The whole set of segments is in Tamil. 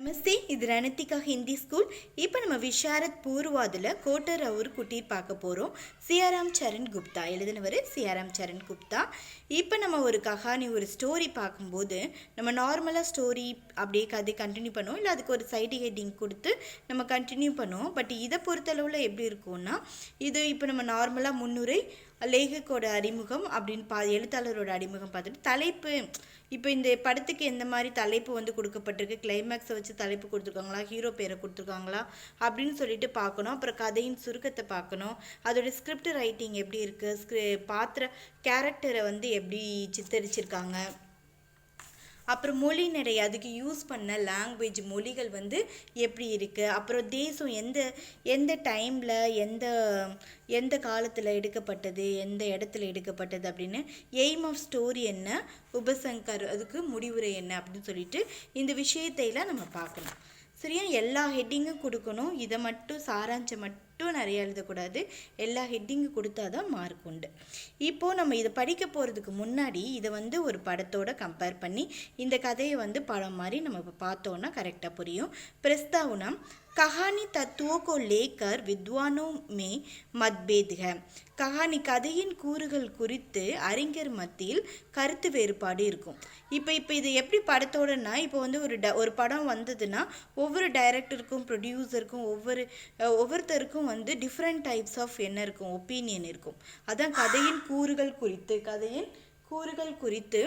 नमस्ते இது ரணத்திகா ஹிந்தி ஸ்கூல். இப்போ நம்ம விஷாரத் பூர்வாதில் கோட்டர் அவர் குட்டீர் பார்க்க போகிறோம். சியாராம் சரண் குப்தா எழுதினவர் சியாராம் சரண் குப்தா. இப்போ நம்ம ஒரு கஹானி ஒரு ஸ்டோரி பார்க்கும்போது நம்ம நார்மலாக ஸ்டோரி அப்படியே கதை கண்டினியூ பண்ணுவோம், இல்லை அதுக்கு ஒரு சைடு ஹெட்டிங் கொடுத்து நம்ம கண்டினியூ பண்ணுவோம். பட் இதை பொறுத்தளவில் எப்படி இருக்கும்னா, இது இப்போ நம்ம நார்மலாக முன்னுரை லேகக்கோட அறிமுகம் அப்படின்னு எழுத்தாளரோட அறிமுகம் பார்த்துட்டு தலைப்பு, இப்போ இந்த படத்துக்கு எந்த மாதிரி தலைப்பு வந்து கொடுக்கப்பட்டிருக்கு, கிளைமேக்ஸை வச்சு தலைப்பு கொடுத்துருக்காங்களா, ஹீரோ பேரை கொடுத்துருக்காங்களா அப்படின்னு சொல்லிட்டு பார்க்கணும். அப்புறம் கதையின் சுருக்கத்தை பார்க்கணும், அதோட ஸ்கிரிப்ட் ரைட்டிங் எப்படி இருக்குது, பாத்திர கேரக்டரை வந்து எப்படி சித்தரிச்சிருக்காங்க, அப்புறம் மொழி நிறைய அதுக்கு யூஸ் பண்ண லாங்குவேஜ் மொழிகள் வந்து எப்படி இருக்குது, அப்புறம் தேசம் எந்த எந்த டைமில் எந்த காலத்தில் எடுக்கப்பட்டது, எந்த இடத்துல எடுக்கப்பட்டது அப்படின்னு, எய்ம் ஆஃப் ஸ்டோரி என்ன, உபசங்கர் அதுக்கு முடிவுரை என்ன அப்படின்னு சொல்லிட்டு இந்த விஷயத்தையெல்லாம் நம்ம பார்க்கணும். சரியா? எல்லா ஹெட்டிங்கும் கொடுக்கணும். இதை மட்டும் சாராஞ்சம் மட்டும் நிறைய எழுதக்கூடாது. எல்லா ஹெட்டிங்கும் கொடுத்தா தான் மார்க் உண்டு. இப்போது நம்ம இதை படிக்க போகிறதுக்கு முன்னாடி இதை வந்து ஒரு படத்தோட கம்பேர் பண்ணி இந்த கதையை வந்து படம் மாதிரி நம்ம இப்போ பார்த்தோன்னா கரெக்டாக புரியும். प्रस्तावना कहानी तत्वों को लेकर विद्वानों में मतभेद है. கஹானி கதையின் கூறுகள் குறித்து அறிஞர் மத்தியில் கருத்து வேறுபாடு இருக்கும். இப்போ இது எப்படி படத்தோடனா, இப்போ வந்து ஒரு படம் வந்ததுன்னா ஒவ்வொரு டைரக்டருக்கும் ப்ரொடியூசருக்கும் ஒவ்வொருத்தருக்கும் வந்து டிஃப்ரெண்ட் டைப்ஸ் ஆஃப் என்ன இருக்கும், ஒப்பீனியன் இருக்கும். அதான் கதையின் கூறுகள் குறித்து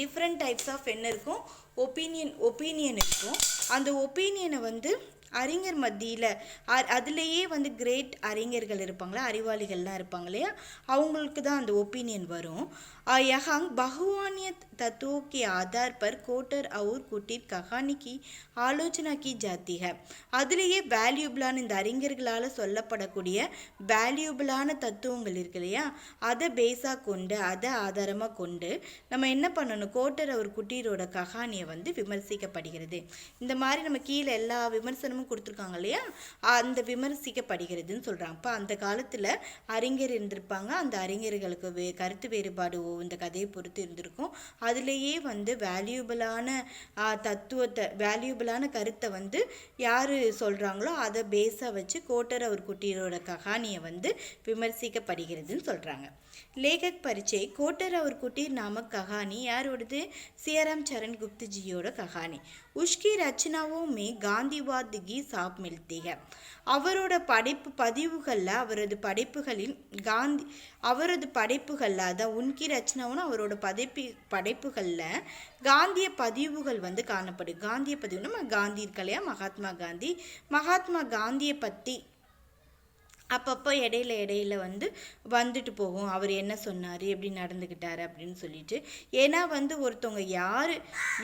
டிஃப்ரெண்ட் டைப்ஸ் ஆஃப் என்ன இருக்கும், ஒப்பீனியன் இருக்கும். அந்த ஒப்பீனியனை வந்து அறிஞர் மத்தியில் அதுலேயே வந்து கிரேட் அறிஞர்கள் இருப்பாங்களா, அறிவாளிகள்லாம் இருப்பாங்க இல்லையா, அவங்களுக்கு தான் அந்த ஒப்பீனியன் வரும். यहाँ बहुवान्य तत्वों के आधार पर कोटर और कुटीर कहानी की ஆலோசனை கி ஜாத்தி है. அதுலேயே வேல்யூபிளான இந்த அறிஞர்களால் சொல்லப்படக்கூடிய வேல்யூபிளான தத்துவங்கள் இருக்கு இல்லையா, அதை பேஸாக கொண்டு அதை ஆதாரமாக கொண்டு நம்ம என்ன பண்ணணும், கோட்டர் அவர் குட்டீரோட கஹானியை வந்து விமர்சிக்கப்படுகிறது. இந்த மாதிரி நம்ம கீழே எல்லா விமர்சனமும் கொடுத்துருக்காங்க இல்லையா, அந்த விமர்சிக்கப்படுகிறதுன்னு சொல்கிறாங்க. இப்போ அந்த காலத்தில் அறிஞர் இருந்திருப்பாங்க, அந்த அறிஞர்களுக்கு கருத்து வேறுபாடு இந்த கதையை பொறுத்து இருந்திருக்கும். அதுலேயே வந்து வேல்யூபிளான கருத்தை வந்து யார் சொல்கிறாங்களோ அதை பேஸாக வச்சு கோட்டர் அவர் குட்டீரோட கஹானியை வந்து விமர்சிக்கப்படுகிறதுன்னு சொல்கிறாங்க. லேகக் பரிச்சை கோட்டர் அவர் குட்டீர் நாமக் கஹானி யாரோடது, சியாராம் சரண் गुप्ता जीயோட கஹானி. उसकी रचनाओं में गांधीवाद की साप मिलती है. அவரோட பதிவுகளில் அதான் உன்கி ரச்சனாவும் அவரோட படைப்புகளில் காந்திய பதிவுகள் வந்து காணப்படும். காந்திய பதிவு நம்ம காந்தி இருக்க இல்லையா, மகாத்மா காந்தியை பற்றி அப்பப்போ இடையில வந்து வந்துட்டு போகும், அவர் என்ன சொன்னார், எப்படி நடந்துக்கிட்டாரு அப்படின்னு சொல்லிட்டு. ஏன்னா வந்து ஒருத்தவங்க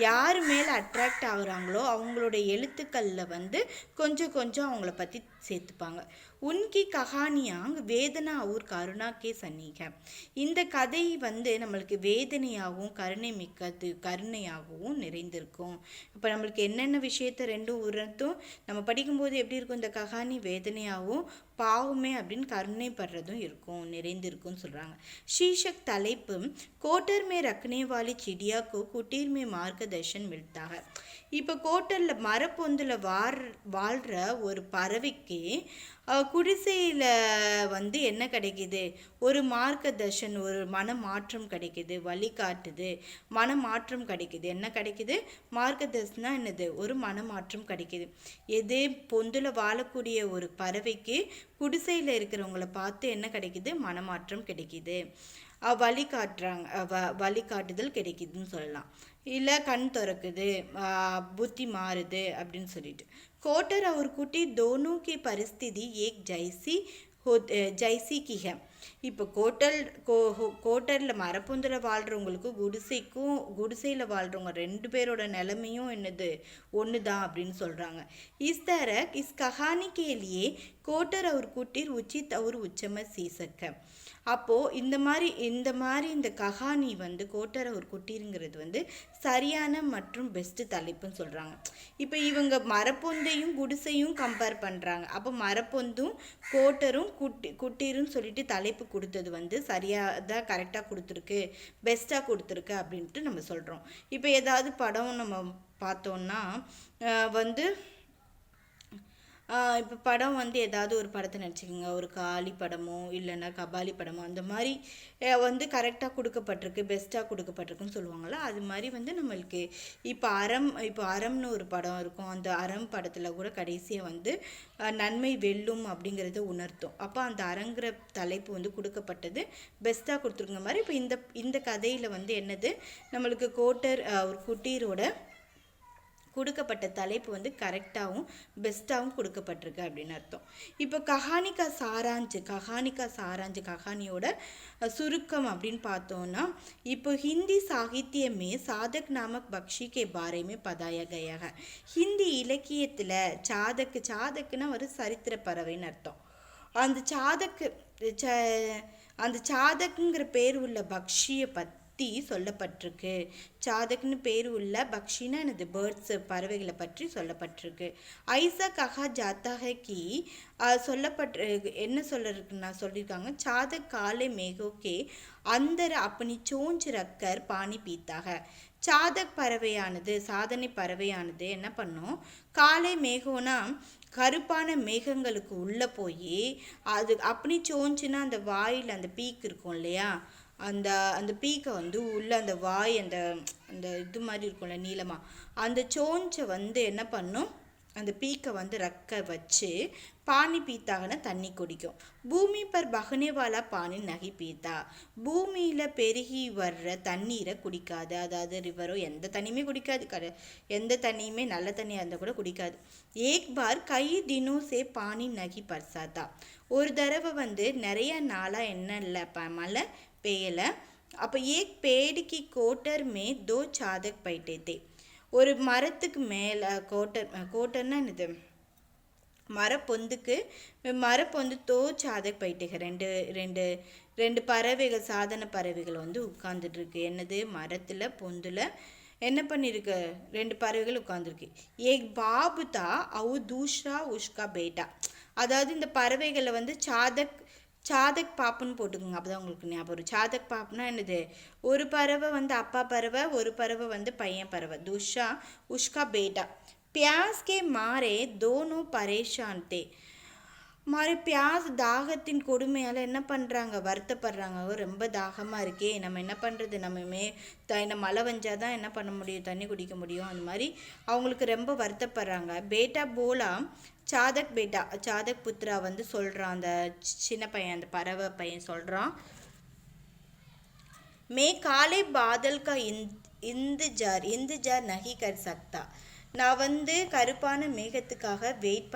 யார் மேலே அட்ராக்ட் ஆகுறாங்களோ அவங்களோட எழுத்துக்களில் வந்து கொஞ்சம் அவங்கள பற்றி சேர்த்துப்பாங்க. உன்கி கஹானியாங் வேதனா और கருணா கே சன்னிக. இந்த கதை வந்து நம்மளுக்கு வேதனையாகவும் கருணையாகவும் நிறைந்திருக்கும். இப்போ நம்மளுக்கு என்னென்ன விஷயத்த ரெண்டும் உணர்த்தும், நம்ம படிக்கும்போது எப்படி இருக்கும், இந்த கஹானி வேதனையாகவும் பாவமே அப்படின்னு கருணைப்படுறதும் இருக்கும், நிறைந்திருக்கும்னு சொல்கிறாங்க. शीर्षक தலைப்பு கோட்டர் மே ரக்னே வாலி சிடியா கோ குட்டீர் மே மார்கதர்ஷன் மில்தா है. இப்போ கோட்டரில் மரப்பொந்தில் வாழ்கிற ஒரு பறவைக்கு குடிசையில் வந்து என்ன கிடைக்கிது, ஒரு மார்க்கதர்ஷன், ஒரு மனமாற்றம் கிடைக்கிது, வழிகாட்டுது, மனமாற்றம் கிடைக்கிது. என்ன கிடைக்கிது, மார்க்கதர்ஷனா என்னது, ஒரு மனமாற்றம் கிடைக்கிது. எது, பொந்தில் வாழக்கூடிய ஒரு பறவைக்கு குடிசையில் இருக்கிறவங்கள பார்த்து என்ன கிடைக்கிது, மனமாற்றம் கிடைக்கிது, வழிகாட்டுதல் கிடைக்குதுன்னு சொல்லலாம். இல்லை கண் திறக்குது, புத்தி மாறுது அப்படின்னு சொல்லிட்டு. கோட்டர் அவர் குட்டி दोनों की परिस्थिति एक जैसी की है. இப்போ கோட்டரில் மரப்பொந்தில் வாழ்கிறவங்களுக்கு குடிசையில் வாழ்கிறவங்க ரெண்டு பேரோட நிலைமையும் என்னது, ஒன்று தான் அப்படின்னு சொல்கிறாங்க. इस तरह इस कहानी के लिए कोटर और कुटीर उचित और उच्चम शीर्षक है. அப்போது இந்த கஹானி வந்து கோட்டர் ஒரு குட்டீருங்கிறது வந்து சரியான மற்றும் பெஸ்ட்டு தலைப்புன்னு சொல்கிறாங்க. இப்போ இவங்க மரப்பொந்தையும் குடிசையும் கம்பேர் பண்ணுறாங்க. அப்போ மரப்பொந்தும் கோட்டரும் குட்டீரும் சொல்லிட்டு தலைப்பு கொடுத்தது வந்து சரியாக தான் கரெக்டாக கொடுத்துருக்கு, பெஸ்ட்டாக கொடுத்துருக்கு அப்படின்ட்டு நம்ம சொல்கிறோம். இப்போ ஏதாவது படம் நம்ம பார்த்தோன்னா வந்து இப்போ படம் வந்து ஏதாவது ஒரு படத்தை நினச்சிக்கோங்க, ஒரு காளி படமோ இல்லைன்னா கபாலி படமோ அந்த மாதிரி வந்து கரெக்டாக கொடுக்கப்பட்டிருக்கு, பெஸ்ட்டாக கொடுக்கப்பட்டிருக்குன்னு சொல்லுவாங்கள்ல. அது மாதிரி வந்து நம்மளுக்கு இப்போ அறம்னு ஒரு படம் இருக்கும். அந்த அறம் படத்தில் கூட கடைசியாக வந்து நன்மை வெல்லும் அப்படிங்கிறத உணர்த்தும். அப்போ அந்த அரங்கிற தலைப்பு வந்து கொடுக்கப்பட்டது பெஸ்ட்டாக கொடுத்துருக்குற மாதிரி. இப்போ இந்த கதையில் வந்து என்னது, நம்மளுக்கு கோட்டர் ஒரு குட்டீரோட கொடுக்கப்பட்ட தலைப்பு வந்து கரெக்டாகவும் பெஸ்ட்டாகவும் கொடுக்கப்பட்டிருக்கு அப்படின்னு அர்த்தம். இப்போ கஹானிகா சாராஞ்சு கஹானியோட சுருக்கம் அப்படின்னு பார்த்தோன்னா, இப்போ ஹிந்தி சாகித்யமே சாதக் நாமக் பக்ஷி கே பாரேமே பதாயா கயா ஹை. ஹிந்தி இலக்கியத்தில் சாதக்குன்னா ஒரு சரித்திர பறவைன்னு அர்த்தம். அந்த சாதக்குங்கிற பேர் உள்ள பக்ஷியை பற்றி சொல்லப்பட்டிருக்கு. சாதக்னு பேர் உள்ள பக்ஷினா எனது பேர்ட்ஸ் பறவைகளை பற்றி சொல்லப்பட்டிருக்கு. ஐசா கஹா ஜாத்தா ஹை கி என்ன சொல்லியிருக்காங்க, சாதக் காலே மேகோக்கே அந்தர் அப்பனி சோஞ்ச் ரக்கர் பானி பீத்தாக. சாதக் சாதனை பறவையானது என்ன பண்ணும், காலை மேகோனா கருப்பான மேகங்களுக்கு உள்ளே போய் அது அப்படி சோஞ்சுன்னா அந்த வாயில் அந்த பீக் இருக்கும் இல்லையா, அந்த பீக்கை வந்து உள்ள அந்த வாய் அந்த இது மாதிரி இருக்கும்ல நீளமாக, அந்த சோஞ்சை வந்து என்ன பண்ணும், அந்த பீக்கை வந்து ரெக்க வச்சு பானி பீத்தாகனா தண்ணி குடிக்கும். பூமி பர் பகனேவாலா பானி நகி பீத்தா. பூமியில் பெருகி வர்ற தண்ணீரை குடிக்காது. அதாவது ரிவரோ எந்த தண்ணியுமே குடிக்காது, எந்த தண்ணியுமே நல்ல தண்ணியாக இருந்தால் கூட குடிக்காது. ஏக் பார் கை தினோ சே பானி நகி பர்சாத்தா. ஒரு தடவை வந்து நிறைய நாளாக என்ன இல்லை மழை பெய்யலை. அப்போ ஏக் பேடுக்கு கோட்டர் மே தோ சாதக் பைட்டே. ஒரு மரத்துக்கு மேலே கோட்டர்னா என்னது, மரப்பொந்து தோ சாதக் பைட்டேக ரெண்டு பறவைகள், சாதன பறவைகள் வந்து உட்கார்ந்துட்டு இருக்கு. என்னது, மரத்தில் பொந்துல என்ன பண்ணிருக்கு, ரெண்டு பறவைகள் உட்காந்துருக்கு. ஏக் பாபு தா அவு தூஷ்ரா உஷ்கா பேட்டா. அதாவது இந்த பறவைகளை வந்து சாதக் பாப்புன்னு போட்டுக்கோங்க, அப்போதான் உங்களுக்கு ஞாபகம் வரும். சாதக் பாப்புனா என்னது, ஒரு பறவை வந்து அப்பா பறவை, ஒரு பறவை வந்து பையன் பறவை. துஷா உஷ்கா பேட்டா. பியாஸ் கே மாரே தோனோ பரேஷான் தே. பியாஸ் தாகத்தின் கொடுமையால் என்ன பண்ணுறாங்க, வருத்தப்படுறாங்க. ரொம்ப தாகமாக இருக்கே, நம்ம என்ன பண்ணுறது, நம்ம மழை வஞ்சாதான் என்ன பண்ண முடியும், தண்ணி குடிக்க முடியும். அந்த மாதிரி அவங்களுக்கு ரொம்ப வருத்தப்படுறாங்க. பேட்டா போலா சாதக் புத்ரா வந்து சொல்கிறான், அந்த சின்ன பையன், அந்த பறவை பையன் சொல்கிறான், மே காலை பாதல் கா இந்துஜார் நகி கர் சக்தா. நான் வந்து கருப்பான மேகத்துக்காக வெயிட்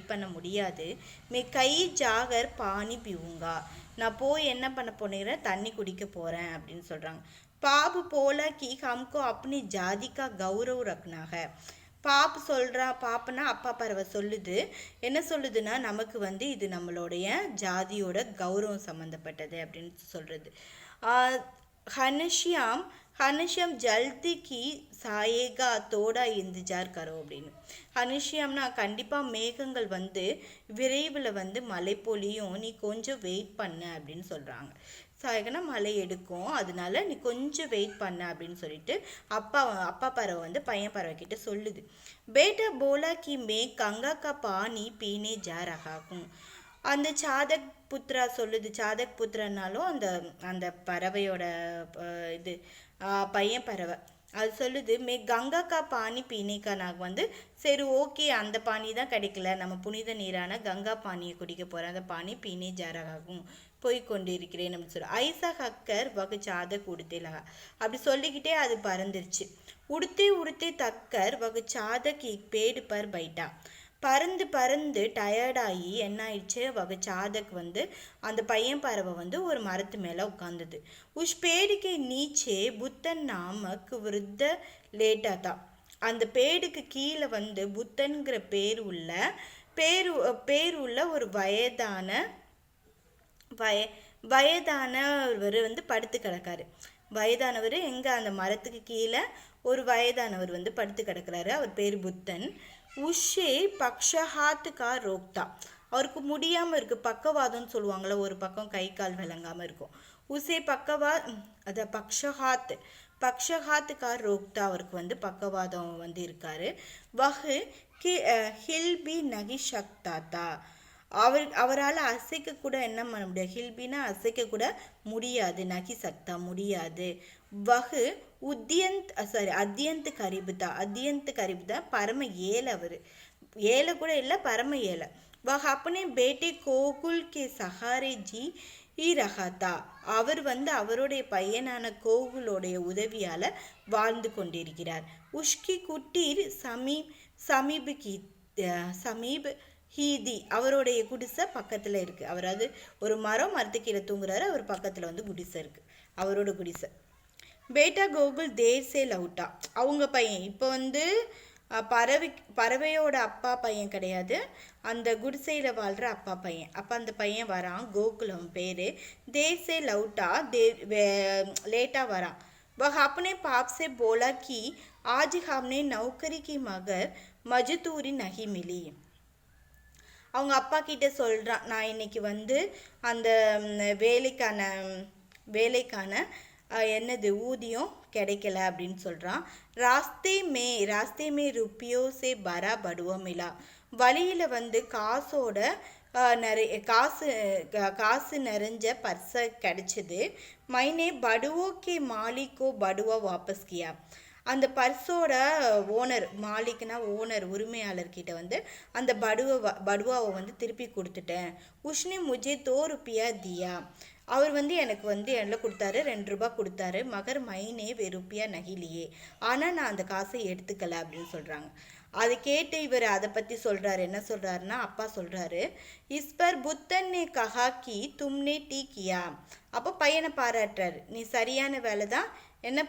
பண்ண முடியாது. மே கை ஜாகர் பானி பிவுங்கா. நான் போய் என்ன பண்ண போனேன், தண்ணி குடிக்க போகிறேன் அப்படின்னு சொல்கிறாங்க. பாபு போல கி ஹம்கோ அப்படி ஜாதிக்கா கௌரவ் ரக்னாக. பாப்புனா அப்பா பறவை சொல்லுது, என்ன சொல்லுதுன்னா, நமக்கு வந்து இது நம்மளுடைய ஜாதியோட கௌரவம் சம்மந்தப்பட்டது அப்படின்னு சொல்கிறது. ஹனுஷ்யாம் ஜல்தி கி சாயேகா தோடா இந்துஜார் கரோ அப்படின்னு. ஹனுஷ்யாம்னா கண்டிப்பாக மேகங்கள் வந்து விரைவில் வந்து மழை பொழியும், நீ கொஞ்சம் வெயிட் பண்ண அப்படின்னு சொல்கிறாங்க. சாயகனா மழை எடுக்கும், அதனால நீ கொஞ்சம் வெயிட் பண்ண அப்படின்னு சொல்லிட்டு அப்பா பறவை வந்து பையன் பறவை கிட்ட சொல்லுது. பேட்டா போலா கி மே கங்கா கா பானி பீனே ஜா ரகாகும். அந்த சாதக் புத்ரா சொல்லுது, சாதக் புத்ரனாலும் அந்த பறவையோட இது பையன் பறவை அது சொல்லுது, மே கங்கா கா பானி பீனேக்கா. நான் வந்து சரி ஓகே, அந்த பானி தான் கிடைக்கல, நம்ம புனித நீரான கங்கா பானியை குடிக்க போகிறேன், அந்த பானி பீனே ஜாராகும் போய்கொண்டிருக்கிறேன் அப்படின்னு சொல்லி. ஐசா ஹக்கர் வகு சாதக் உடுத்தேலகா. அப்படி சொல்லிக்கிட்டே அது பறந்துருச்சு. உடுத்தே தக்கர் வகு சாதக் பேடு பர் பைட்டா. பறந்து டயர்டாகி என்ன ஆயிடுச்சு, வகை சாதக் வந்து அந்த பையன் பறவை வந்து ஒரு மரத்து மேலே உட்காந்துது. உஷ் பேடுக்கு நீச்சே புத்தன் நாமக் விருத்த லேட்டா தான். அந்த பேடுக்கு கீழே வந்து புத்தன்கிற பேர் உள்ள ஒரு வயதானவர் வந்து படுத்து கிடக்காரு. வயதானவர் எங்கே, அந்த மரத்துக்கு கீழே ஒரு வயதானவர் வந்து படுத்து கிடக்கிறாரு. அவர் பேர் புத்தன். உஷே பக்ஷஹாத் கா ரோக்தா, அவருக்கு முடியாமல் இருக்குது, பக்கவாதம்னு சொல்லுவாங்களே, ஒரு பக்கம் கை கால் விளங்காமல் இருக்கும். உசே அத பக்ஷஹாத் கா ரோக்தா, அவருக்கு வந்து பக்கவாதம் வந்து இருக்காரு. வஹு ஹில்பி நகி சக்தாத்தா, அவரால் அசைக்க கூட என்ன பண்ண முடியாது, ஹில்பினா அசைக்க கூட முடியாது, நகி சக்தா முடியாது. வஹு அத்தியந்த் கரிபுதா பரம ஏழை, அவர் ஏழை கூட இல்லை, பரம ஏழை. वह अपने बेटे கோகுல் के सहारे जी ரஹாத்தா, அவர் வந்து அவருடைய பையனான கோகுலோடைய உதவியால் வாழ்ந்து கொண்டிருக்கிறார். உஷ்கி குட்டீர் சமீப் ஹீதி, அவருடைய குடிசை பக்கத்தில் இருக்குது. அவராது ஒரு மரத்துக்கு கீழே தூங்குறாரு, அவர் பக்கத்தில் வந்து குடிசை இருக்குது, அவரோட குடிசை. பேட்டா கோகுல் தேர் சே லவுட்டா, அவங்க பையன் இப்போ வந்து பறவையோட அப்பா பையன் கிடையாது, அந்த குடிசையில் வாழ்கிற அப்பா பையன். அப்போ அந்த பையன் வரான், கோகுலம் பேர். தேர் சே லவுட்டா, லேட்டாக வரான். वह अपने बाप से बोला कि आज हमने नौकरी की मगर मजदूरी नहीं मिली. அவங்க அப்பா கிட்ட சொல்கிறான், நான் இன்னைக்கு வந்து அந்த வேலைக்கான என்னது ஊதியம் கிடைக்கல அப்படின்னு சொல்கிறான். ராஸ்தே மே ருப்பியோ சே பரா படுவோ மிலா, வழியில் வந்து காசு நிறைஞ்ச பர்ஸை கிடைச்சிது. மைனே படுவோக்கே மாலிக்கோ படுவா வாபஸ் கியா, அந்த பர்ஸோட ஓனர், மாலிக்னா ஓனர், உரிமையாளர்கிட்ட வந்து அந்த படுவாவை வந்து திருப்பி கொடுத்துட்டேன். உஷ்னி முஜே 2 रुपया தியா, அவர் வந்து எனக்கு வந்து என்ன கொடுத்தாரு, 2 ரூபாய் கொடுத்தாரு. மகர் மைனே வெறுப்பியா நகிலியே, ஆனால் நான் அந்த காசை எடுத்துக்கல அப்படின்னு சொல்கிறாங்க. அதை கேட்டு இவர் அதை பற்றி சொல்கிறாரு. என்ன சொல்கிறாருன்னா, அப்பா சொல்கிறாரு, இஸ்பர் புத்தன் நே கஹா கி தும்னே டீ கியா, அப்போ பையனை பாராட்டுறாரு, நீ சரியான வேலை தான் என்ன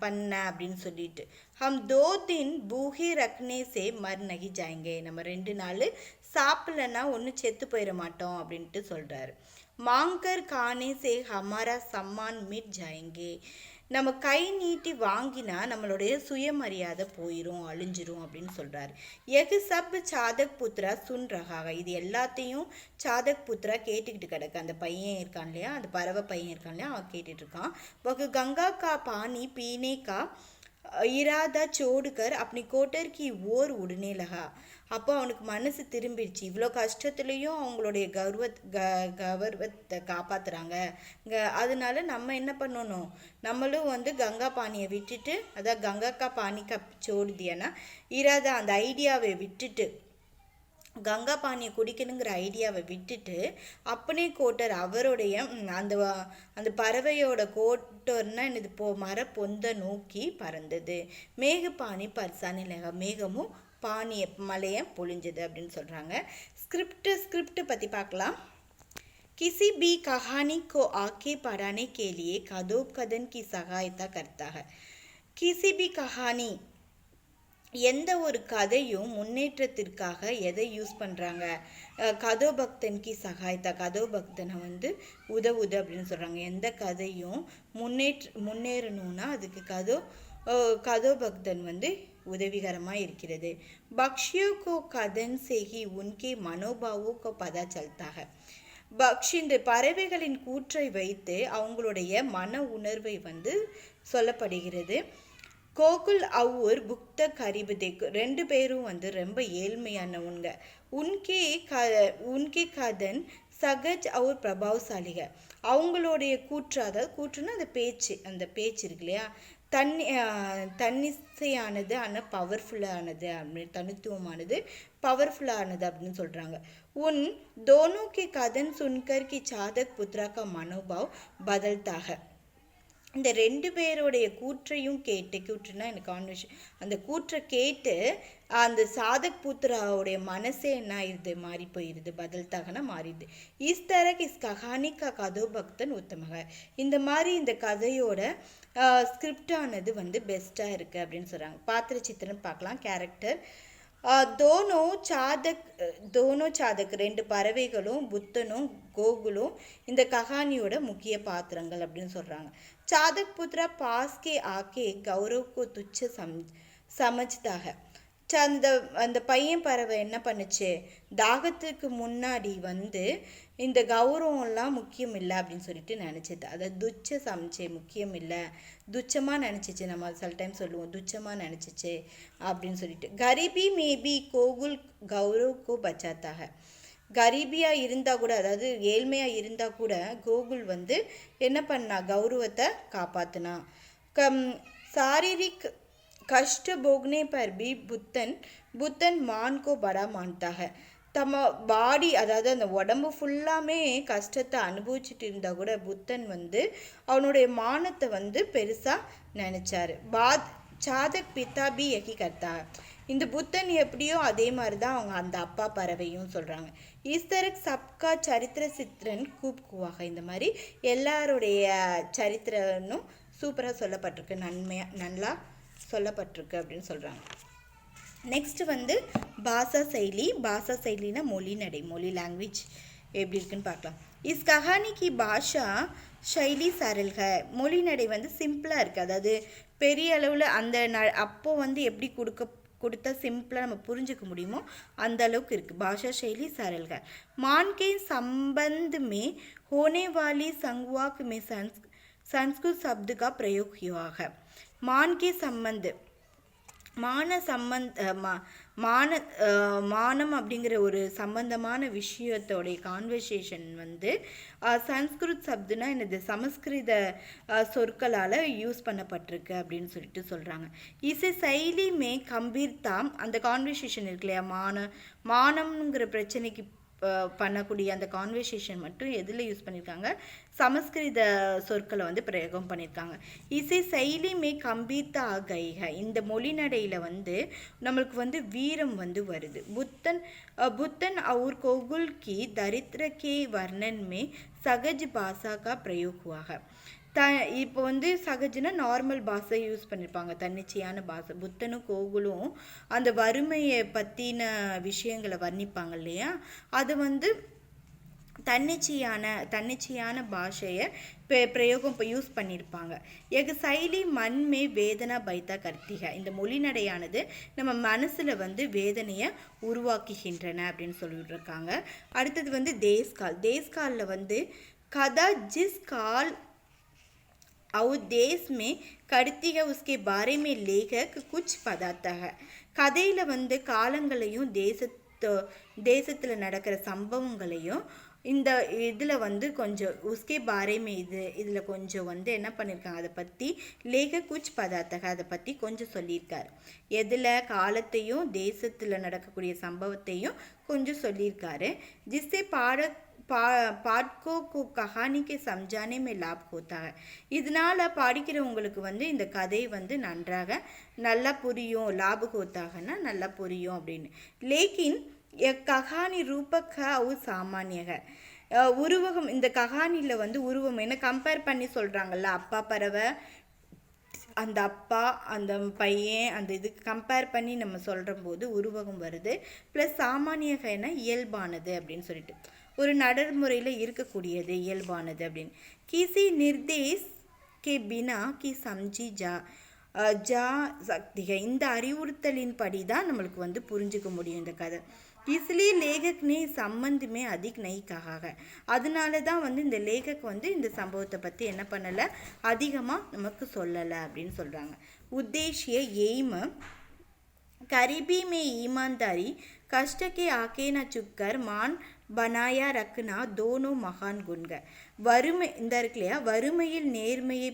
பண்ண அப்படின்னு சொல்லிட்டு. ஹம் 2 दिन பூஹே ரக்னே சே மர் நகி ஜாயங்கே, நம்ம 2 நாள் சாப்பிடலன்னா ஒன்றும் செத்து போயிட மாட்டோம் அப்படின்ட்டு சொல்கிறாரு. மாங்கர் கானே சே ஹமாரா சம்மான் மிட் ஜாயங்கே, நம்ம கை நீட்டி வாங்கினா நம்மளுடைய சுயமரியாதை போயிடும், அழிஞ்சிரும் அப்படின்னு சொல்கிறாரு. எகு சப் சாதக் புத்ரா சுன் ரகாக, இது எல்லாத்தையும் சாதக் புத்ரா கேட்டுக்கிட்டு கிடக்கு. அந்த பையன் இருக்கான் இல்லையா, அந்த பறவை பையன் இருக்கான் இல்லையா, அவன் கேட்டுட்டு இருக்கான். வகு கங்கா கா பானி பீனே கா இராதா சோடுகர் அப்படி கோட்டர் கி ஓர் உடனே லகா, அப்போ அவனுக்கு மனசு திரும்பிடுச்சு. இவ்வளோ கஷ்டத்துலேயும் அவங்களுடைய கௌரவத்தை காப்பாற்றுறாங்க, அதனால நம்ம என்ன பண்ணணும், நம்மளும் வந்து கங்கா பானியை விட்டுட்டு, அதாவது கங்காக்கா பானி கப் சோடுதியானா இராதா, அந்த ஐடியாவை விட்டுட்டு, கங்கா பானியை குடிக்கணுங்கிற ஐடியாவை விட்டுட்டு, அப்பனே கோட்டர் அவருடைய அந்த பறவையோட கோட்டர்னா என்னது மர பொந்த நோக்கி பறந்தது. மேக பானி பர்சானி லகா, மேகமும் பானிய மலையை பொழிஞ்சது அப்படின்னு சொல்கிறாங்க. ஸ்கிரிப்ட் பற்றி பார்க்கலாம். किसी भी कहानी को आगे बढ़ाने के लिए कथोपकथन की सहायता करता है. किसी भी कहानी, எந்த ஒரு கதையும் முன்னேற்றத்திற்காக எதை யூஸ் பண்ணுறாங்க, கதோபக்தன் கி சகாயத்தா, கதோபக்தனை வந்து உதவுது அப்படின்னு சொல்கிறாங்க. எந்த கதையும் முன்னேறணும்னா அதுக்கு கதோபக்தன் வந்து உதவிகரமாக இருக்கிறது. பக்ஷியோ கோ கதன் சேகி உன்கே மனோபாவோ கோ பதா சல்தாக, இந்த பறவைகளின் கூற்றை வைத்து அவங்களுடைய மன உணர்வை வந்து சொல்லப்படுகிறது. கோகுல் அவுர் புக்த கரிபு தேக்கு, 2 பேரும் வந்து ரொம்ப ஏழ்மையானவங்க. உன்கே கதன் சகஜ் அவுர் பிரபாவசாலிக, அவங்களுடைய கூற்று, அதாவது கூற்றுன்னா அந்த பேச்சு இருக்கு இல்லையா, தன்னிசையானது ஆனால் பவர்ஃபுல்லானது அப்படின்னு, தனித்துவமானது பவர்ஃபுல்லானது அப்படின்னு சொல்கிறாங்க. உன் தோனோ கே கதன் சுன்கர் கி சாதக் புத்ரா கா மனோபாவ் பதல்தாக, இந்த 2 பேருடைய கூற்றையும் கூற்றுனா எனக்கு கான்வர்சேஷன், அந்த கூற்றை கேட்டு அந்த சாதக் புத்ராவுடைய மனசே என்ன ஆயிடுது, மாறி போயிடுது, பதில்தாகனா மாறிடுது. இஸ் தரக் இஸ் கஹானி கா கதோபக்தன் உத்தமக, இந்த மாதிரி இந்த கதையோட ஸ்கிரிப்டானது வந்து பெஸ்ட்டாக இருக்குது அப்படின்னு சொல்கிறாங்க. பாத்திர சித்திரம் பார்க்கலாம். கேரக்டர் தோனோ சாதக் ரெண்டு பறவைகளும் புத்தனும் கோகுலும் இந்த கஹானியோட முக்கிய பாத்திரங்கள் அப்படின்னு சொல்கிறாங்க. சாதக் புத்ரா பாஸ்கே ஆக்கே கௌரவ்க்கு துச்ச சமஜ்தாக. அந்த அந்த பையன் பறவை என்ன பண்ணுச்சு, தாகத்துக்கு முன்னாடி வந்து இந்த கௌரவம்லாம் முக்கியம் இல்லை அப்படின்னு சொல்லிட்டு நினச்சிது. அதை துச்ச சமைச்சே முக்கியம் இல்லை, துச்சமாக நினச்சிச்சு. நம்ம சில டைம் சொல்லுவோம் துச்சமாக நினச்சிச்சு அப்படின்னு சொல்லிட்டு. கரிபி மேபி கோகுல் கௌரவ்க்கு பச்சாத்தாக. கரீபியாக இருந்தால் கூட, அதாவது ஏழ்மையாக இருந்தால் கூட கோகுல் வந்து என்ன பண்ணா, கௌரவத்தை காப்பாற்றினா. சாரீரிக் कष्ट भोगने पर भी புத்தன் மான்கோ படா மான்ட்டாக. தம்ம பாடி, அதாவது அந்த உடம்பு ஃபுல்லாமே கஷ்டத்தை அனுபவிச்சுட்டு இருந்தால் கூட புத்தன் வந்து அவனுடைய மானத்தை வந்து பெருசாக நினச்சாரு. சாதக் பிதா பி யகி கர்த்தா. இந்த புத்தன் எப்படியோ அதே மாதிரி தான் அவங்க அந்த அப்பா பறவையும் சொல்கிறாங்க. ஈஸ்தரக் சப்கா சரித்திர சித்திரன் கூப்குவாக. இந்த மாதிரி எல்லாருடைய சரித்திரனும் சூப்பராக சொல்லப்பட்டிருக்கு, நல்லா சொல்லப்பட்டிருக்கு அப்படின்னு சொல்கிறாங்க. நெக்ஸ்ட் வந்து பாஷா செயலினா மொழி நடை, மொழி லாங்குவேஜ் எப்படி இருக்குன்னு பார்க்கலாம். இஸ் கஹானி கி பாஷா ஷைலி சரல்க. மொழி நடை வந்து சிம்பிளாக இருக்குது, அதாவது பெரிய அளவில் அந்த அப்போ வந்து எப்படி கொடுத்தா சிம்பிளாக நம்ம புரிஞ்சுக்க முடியுமோ அந்த அளவுக்கு இருக்குது. பாஷா शैली सरल है. मान के संबंध में होने वाली संवाक में संस्कृत शब्द का प्रयोग हुआ है. मान के संबंध மானம் அப்படிங்கிற ஒரு சம்பந்தமான விஷயத்தோடைய கான்வர்சேஷன் வந்து சன்ஸ்கிருத் சப்துனா என்னது, சமஸ்கிருத சொற்களால் யூஸ் பண்ணப்பட்டிருக்கு அப்படின்னு சொல்லிட்டு சொல்கிறாங்க. இசை செயலி மே கம்பீர்தாம். அந்த கான்வர்சேஷன் இருக்கு இல்லையா, மானம்ங்கிற பிரச்சனைக்கு பண்ணக்கூடிய அந்த கான்வர்சேஷன் மட்டும் எதில் யூஸ் பண்ணியிருக்காங்க, சமஸ்கிருத சொற்களை வந்து பிரயோகம் பண்ணியிருக்காங்க. இசை செயலி மே கம்பீர்த்தா கைக. இந்த மொழி நடையில் வந்து நம்மளுக்கு வந்து வீரம் வந்து வருது. புத்தன் और कोगुल की दरिद्र के वर्णन में सहज भाषा का प्रयोग हुआ है. இப்போ வந்து சகஜனா நார்மல் பாஷை யூஸ் பண்ணியிருப்பாங்க, தன்னிச்சையான பாஷை. புத்தனும் கோகுலும் அந்த வறுமையை பற்றின விஷயங்களை வர்ணிப்பாங்க இல்லையா, அது வந்து தன்னிச்சையான பாஷையை பிரயோகம் யூஸ் பண்ணியிருப்பாங்க. எக சைலி மண்மே வேதனா பைத்தா கர்த்திக. இந்த மொழி நடையானது நம்ம மனசில் வந்து வேதனையை உருவாக்குகின்றன அப்படின்னு சொல்லிட்டு இருக்காங்க. அடுத்தது வந்து தேஸ்காலில் வந்து கதா ஜிஸ் கால் और देश में करती है उसके बारे में लेखक कुछ बताता है. கதையில் வந்து காலங்களையும் தேசத்தில் நடக்கிற சம்பவங்களையும் இந்த இதில் வந்து கொஞ்சம் உஸ்கே பாரேமே இதில் கொஞ்சம் வந்து என்ன பண்ணியிருக்காங்க, அதை பற்றி லேக குச் பதார்த்தக, அதை பற்றி கொஞ்சம் சொல்லியிருக்காரு. எதில் காலத்தையும் தேசத்தில் நடக்கக்கூடிய சம்பவத்தையும் கொஞ்சம் சொல்லியிருக்காரு. ஜிஸ்ஸே பாட்கோ கஹானிக்கு சம்ஜானே மே லாப் ஹோத்தா ஹை. இதனால் படிக்கிறவங்களுக்கு வந்து இந்த கதை வந்து நல்லா புரியும். லாப ஹோத்தாகனா நல்லா புரியும் அப்படின்னு. லேக்கின் கஹானி ரூபக அவு சாமானியக. உருவகம், இந்த கஹானியில் வந்து உருவம் என்ன கம்பேர் பண்ணி சொல்கிறாங்கல்ல, அப்பா பறவை, அந்த அப்பா அந்த பையன், அந்த இதுக்கு கம்பேர் பண்ணி நம்ம சொல்கிற போது உருவகம் வருது. ப்ளஸ் சாமானியகனா இயல்பானது அப்படின்னு சொல்லிட்டு, ஒரு நடைமுறையில் இருக்கக்கூடியது, இயல்பானது அப்படின்னு. கிசி நிர்தேஷ் கே பினா கி சம்ஜி ஜா சக்திக. இந்த அறிவுறுத்தலின் படி தான் நம்மளுக்கு வந்து புரிஞ்சுக்க முடியும் இந்த கதை. इसलिए लेखक ने संबंध में अधिक नहीं कहा है. அதனால தான் வந்து இந்த லேகக் வந்து இந்த சம்பவத்தை பற்றி என்ன பண்ணலை, அதிகமாக நமக்கு சொல்லலை அப்படின்னு சொல்கிறாங்க. உத்தேசிய எய்ம் கரிபி மே ईमानदारी कष्ट के आके न चुपकर मान बनाया रखना दोनों महान गुण. வறுமை இந்த இருக்கு இல்லையா, வறுமையில் நேர்மையை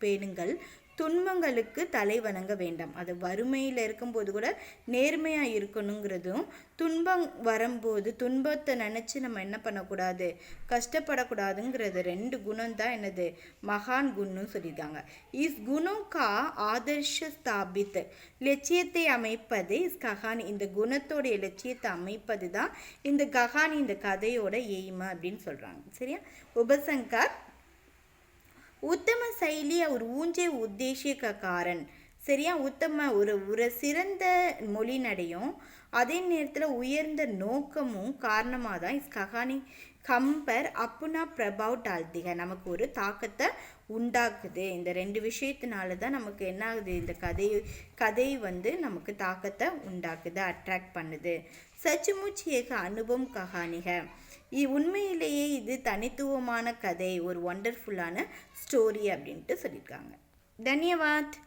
பேணுங்கள், துன்பங்களுக்கு தலை வணங்க வேண்டாம். அது வறுமையில் இருக்கும்போது கூட நேர்மையாக இருக்கணுங்கிறதும், துன்பம் வரும்போது துன்பத்தை நினச்சி நம்ம என்ன பண்ணக்கூடாது, கஷ்டப்படக்கூடாதுங்கிறது ரெண்டு குணம் தான் என்னது, மகான் குணம்னு சொல்லியிருக்காங்க. இஸ் குணம் கா ஆதர்ஷ ஸ்தாபித் லட்சியத்தை அமைப்பது இஸ் கஹானி. இந்த குணத்தோடைய லட்சியத்தை அமைப்பது தான் இந்த கஹானி, இந்த கதையோட எய்மை அப்படின்னு சொல்கிறாங்க. சரியா. उपसंहार उत्तम शैली और ऊंचे उद्देश्य का कारण சரியா? உத்தம ஒரு சிறந்த மொழி நடையும் அதே நேரத்தில் உயர்ந்த நோக்கமும் காரணமாக தான் இஸ் கஹானி கம்பர் அப்புனா பிரபாவ் டால்திக நமக்கு ஒரு தாக்கத்தை உண்டாக்குது. இந்த 2 விஷயத்தினால தான் நமக்கு என்ன ஆகுது, இந்த கதை வந்து நமக்கு தாக்கத்தை உண்டாக்குது, அட்ராக்ட் பண்ணுது. சச்சுமுச் ஏக அனுபவம் கஹானிக உண்மையிலேயே இது தனித்துவமான கதை, ஒரு ஒண்டர்ஃபுல்லான ஸ்டோரி அப்படின்ட்டு சொல்லியிருக்காங்க. தன்யவாத்.